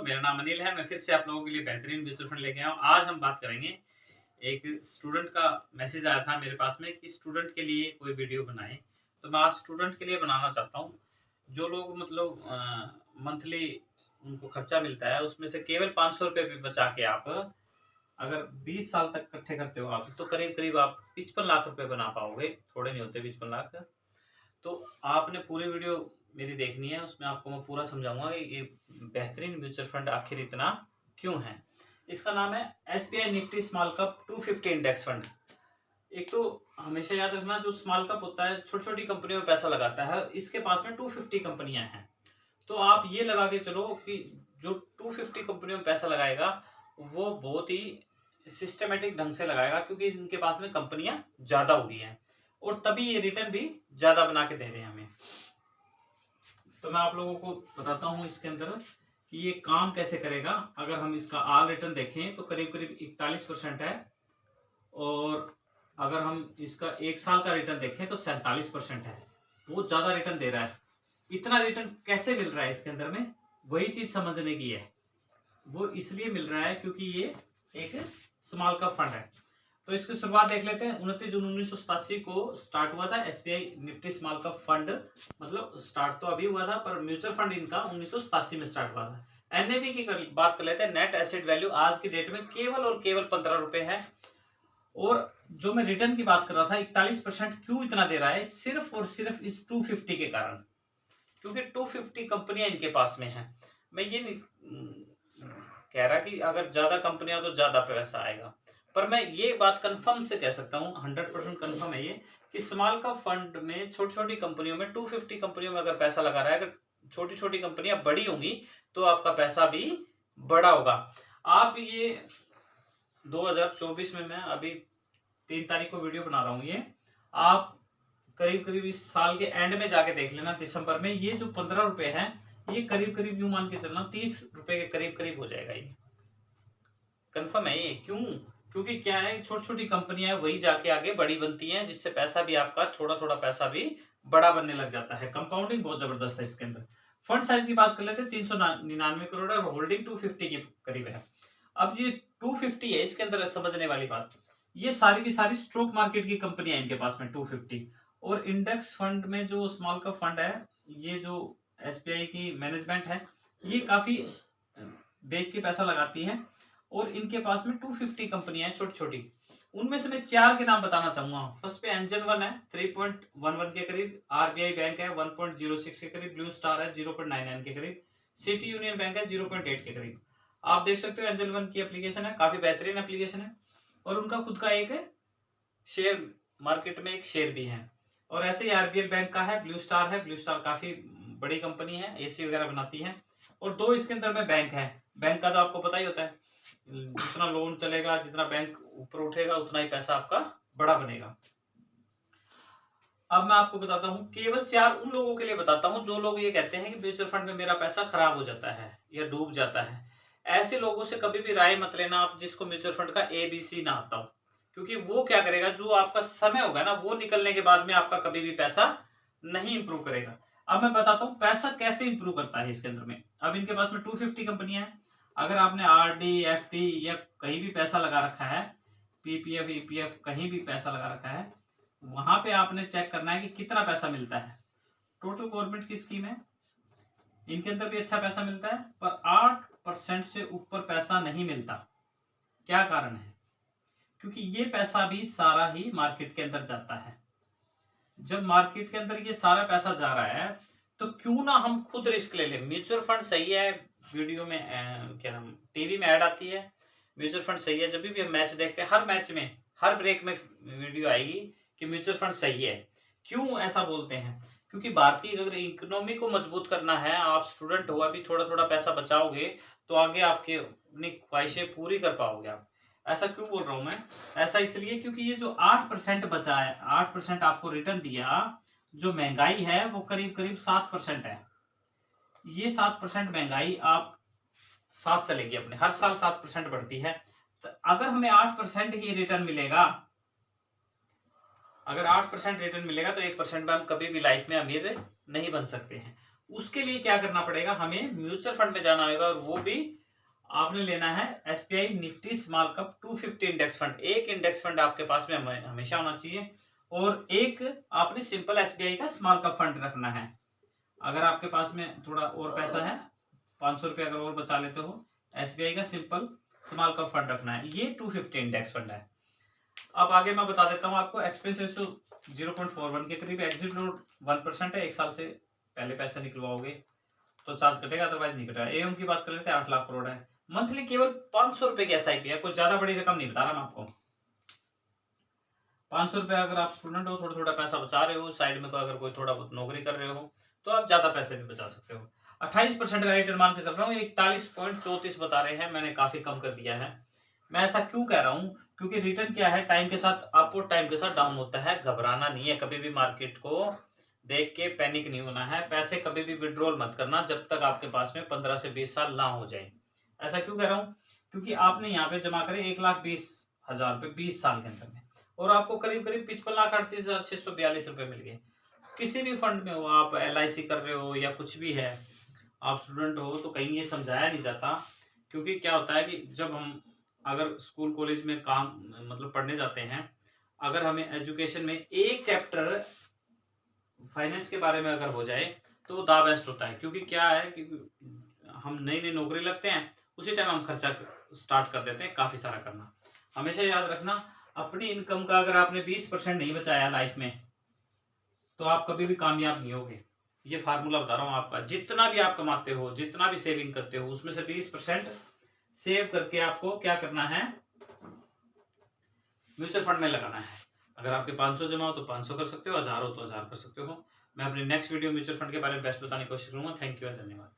मेरा नाम अनिल है। मैं फिर से आप लोगों के लिए बेहतरीन म्यूचुअल फंड लेके आया हूँ। आज हम बात करेंगे, एक स्टूडेंट का मैसेज आया था मेरे पास में कि स्टूडेंट के लिए कोई वीडियो बनाएँ। तो मैं आज स्टूडेंट के लिए बनाना चाहता हूँ। जो लोग मतलब मंथली उनको खर्चा मिलता है, उसमें से केवल ₹500 भी बचा के आप अगर 20 साल तक इकट्ठे करते हो आप, तो करीब-करीब आप 55 लाख रुपए बना पाओगे। थोड़े नहीं होते 55 लाख। तो आपने पूरी वीडियो मेरी देखनी है, उसमें आपको मैं पूरा समझाऊँगा कि ये बेहतरीन म्यूचुअल फंड आखिर इतना क्यों है। इसका नाम है SBI Nifty small cap 250 index fund. एक तो हमेशा याद रखना, जो स्मॉल कैप होता है छोटी-छोटी कंपनियों में पैसा लगाता है, इसके पास में 250 कंपनियाँ हैं। तो आप ये लगा के चलो कि जो 250 कंपनियों में पैसा लगाएगा, वो बहुत ही सिस्टमैटिक ढंग से लगाएगा, क्योंकि इनके पास में कंपनियाँ ज़्यादा होगी हैं और तभी ये रिटर्न भी ज़्यादा बना के दे रहे हैं हमें। तो मैं आप लोगों को बताता हूँ इसके अंदर कि ये काम कैसे करेगा। अगर हम इसका आल रिटर्न देखें तो करीब-करीब 41% है, और अगर हम इसका 1 साल का रिटर्न देखें तो 47% है। बहुत ज़्यादा रिटर्न दे रहा है। इतना रिटर्न कैसे मिल रहा है इसके अंदर में, वही चीज़ समझने की है। वो इसलिए मिल रहा है क्योंकि ये एक स्मॉल कैप फंड है। तो इसकी शुरुआत देख लेते हैं। 29 जून 1987 को स्टार्ट हुआ था SBI Nifty small cap fund. मतलब स्टार्ट तो अभी हुआ था, पर म्यूचुअल फंड इनका 1987 में स्टार्ट हुआ था। एनएवी की बात कर लेते हैं। नेट एसेट वैल्यू आज की डेट में केवल और केवल 15 रुपए है। और जो मैं रिटर्न की बात कर रहा था, 41% क्यों इतना दे रहा है, सिर्फ और सिर्फ इस 250 के कारण, क्योंकि 250 कंपनियां इनके पास में है। मैं ये नहीं कह रहा कि अगर ज्यादा कंपनियां तो ज्यादा पैसा आएगा, पर मैं ये बात कंफर्म से कह सकता हूँ, 100% कंफर्म है ये, कि स्मॉल कैप फंड में छोटी छोटी कंपनियों में 250 कंपनियों में अगर पैसा लगा रहा है, अगर छोटी छोटी कंपनियां बड़ी होंगी तो आपका पैसा भी बड़ा होगा। आप ये 2024 में, मैं अभी 3 तारीख को वीडियो बना रहा हूँ, ये आप करीब करीब इस साल के एंड में जाके देख लेना, दिसंबर में, ये जो 15 रुपए है, ये करीब करीब यूं मान के चलना 30 रुपए के करीब करीब हो जाएगा। ये कंफर्म है। ये क्यों? क्योंकि क्या है, छोटी छोटी कंपनियां हैं, वही जाके आगे बड़ी बनती हैं, जिससे पैसा भी आपका थोड़ा थोड़ा पैसा भी बड़ा बनने लग जाता है। कंपाउंडिंग बहुत जबरदस्त है इसके अंदर। फंड साइज की बात कर लेते हैं, 399 करोड़ और होल्डिंग 250 के करीब है। अब ये 250 है, इसके अंदर समझने वाली बात, ये सारी की सारी स्टॉक मार्केट की कंपनियां इनके पास में 250। और इंडेक्स फंड में जो स्मॉल कैप फंड है, ये जो एसबीआई की मैनेजमेंट है, ये काफी देख के पैसा लगाती है, और इनके पास में 250 कंपनियां हैं छोटी छोटी। उनमें से मैं 4 के नाम बताना चाहूंगा। फर्स्ट पे एंजल वन है 3.11 के करीब, आरबीआई बैंक है 1.06 के करीब, ब्लू स्टार है 0.99 के करीब, सिटी यूनियन बैंक है 0.8 के करीब। आप देख सकते हो एंजल वन की एप्लीकेशन है, काफी बेहतरीन एप्लीकेशन है, और उनका खुद का एक शेयर मार्केट में एक शेयर भी है। और ऐसे ही आरबीएल बैंक का है, ब्लू स्टार है, ब्लू स्टार काफी बड़ी कंपनी है, एसी वगैरह बनाती है। और 2 इसके अंदर में बैंक है। बैंक का तो आपको पता ही होता है, जितना लोन चलेगा, जितना बैंक ऊपर उठेगा, उतना ही पैसा आपका बड़ा बनेगा। अब मैं आपको बताता हूँ, केवल 4 उन लोगों के लिए बताता हूँ जो लोग ये कहते हैं कि म्यूचुअल फंड में मेरा पैसा खराब हो जाता है या डूब जाता है। ऐसे लोगों से कभी भी राय मत लेना आप, जिसको म्यूचुअल फंड का एबीसी ना आता हो, क्योंकि वो क्या करेगा, जो आपका समय होगा ना, वो निकलने के बाद में आपका कभी भी पैसा नहीं इंप्रूव करेगा। अब मैं बताता हूँ पैसा कैसे इंप्रूव करता है इसके अंदर में। अब इनके पास में 250 कंपनियां हैं। अगर आपने आरडी, एफडी या कहीं भी पैसा लगा रखा है, पीपीएफ, ईपीएफ, कहीं भी पैसा लगा रखा है, वहां पे आपने चेक करना है कि कितना पैसा मिलता है। टोटल गवर्नमेंट की स्कीम है, इनके अंदर भी अच्छा पैसा मिलता है, पर 8% से ऊपर पैसा नहीं मिलता। क्या कारण है? क्योंकि ये पैसा भी सारा ही मार्केट के अंदर जाता है। जब मार्केट के अंदर ये सारा पैसा जा रहा है, तो क्यों ना हम खुद रिस्क ले लें। म्यूचुअल फंड सही है, वीडियो में क्या नाम, टीवी में ऐड आती है, म्यूचुअल फंड सही है। जब भी हम मैच देखते हैं, हर मैच में, हर ब्रेक में वीडियो आएगी कि म्यूचुअल फंड सही है। क्यों ऐसा बोलते हैं? क्योंकि भारतीय अगर इकोनॉमी को मजबूत करना है, आप स्टूडेंट हो, अभी थोड़ा थोड़ा पैसा बचाओगे तो आगे आपके अपनी ख्वाहिशें पूरी कर पाओगे आप। ऐसा क्यों बोल रहा हूं मैं? ऐसा इसलिए क्योंकि ये जो 8% बचा है, 8% आपको रिटर्न दिया, जो महंगाई है वो करीब करीब 7% है। ये 7% महंगाई आप साथ चलेगी अपने, हर साल 7% बढ़ती है। तो अगर हमें 8% ही रिटर्न मिलेगा, अगर 8% रिटर्न मिलेगा, तो 1% में हम कभी भी लाइफ में अमीर नहीं बन सकते हैं। उसके लिए क्या करना पड़ेगा, हमें म्यूचुअल फंड में जाना होगा, और वो भी आपने लेना है SBI Nifty small cap 250 index fund. एक इंडेक्स फंड आपके पास में हमेशा होना चाहिए, और एक आपने सिंपल एसबीआई का स्मॉल कैप फंड रखना है। अगर आपके पास में थोड़ा और पैसा है, 500 रुपये अगर और बचा लेते हो, एसबीआई का सिंपल स्मॉल कैप फंड रखना है। ये 250 इंडेक्स फंड है। अब आगे मैं बता देता हूँ आपको, एक्सपेंस रेशो 0.41 के करीब, एग्जिट लोड 1% है। 1 साल से पहले पैसा निकलवाओगे तो चार्ज कटेगा, अदरवाइज नहीं कटेगा। एम की बात कर लेते हैं, 8 लाख करोड़ है। मंथली केवल 500 रुपए की एसआईपी है, कोई ज्यादा बड़ी रकम नहीं बता रहा मैं आपको। 500 रुपए, अगर आप स्टूडेंट हो, थोड़ा थोड़ा पैसा बचा रहे हो साइड में, अगर कोई थोड़ा बहुत नौकरी कर रहे हो तो आप ज्यादा पैसे भी बचा सकते हो। 28% का रिटर्न मान के चल रहा हूँ, 41.34 बता रहे हैं, मैंने काफी कम कर दिया है। मैं ऐसा क्यों कह रहा हूँ, क्योंकि रिटर्न क्या है, टाइम के साथ अप और टाइम के साथ डाउन होता है। घबराना नहीं है, कभी भी मार्केट को देख के पैनिक नहीं होना है। पैसे कभी भी विड्रॉल मत करना जब तक आपके पास में 15 से 20 साल ना हो जाए। ऐसा क्यों कह रहा हूँ, क्योंकि आपने यहाँ पे जमा करे 1,20,000 रुपए 20 साल के अंदर में, और आपको करीब करीब 55,38,642 रुपए मिल गए। किसी भी फंड में हो, आप LIC कर रहे हो या कुछ भी है, आप स्टूडेंट हो, तो कहीं ये समझाया नहीं जाता। क्योंकि क्या होता है कि जब हम अगर स्कूल कॉलेज में काम मतलब पढ़ने जाते हैं, अगर हमें एजुकेशन में एक चैप्टर फाइनेंस के बारे में अगर हो जाए तो द बेस्ट होता है। क्योंकि क्या है कि हम नई नई नौकरी लगते हैं, उसी टाइम हम खर्चा स्टार्ट कर देते हैं काफी सारा करना। हमेशा याद रखना, अपनी इनकम का अगर आपने 20% नहीं बचाया लाइफ में, तो आप कभी भी कामयाब नहीं होगे। ये फार्मूला बता रहा हूँ आपका, जितना भी आप कमाते हो, जितना भी सेविंग करते हो, उसमें से 20% सेव करके आपको क्या करना है, म्यूचुअल फंड में लगाना है। अगर आपके 500 जमा हो तो 500 कर सकते हो, 1000 हो तो 1000 कर सकते हो। मैं अपने नेक्स्ट वीडियो म्यूचुअल फंड के बारे में बेस्ट बताने की कोशिश करूंगा। थैंक यू और धन्यवाद।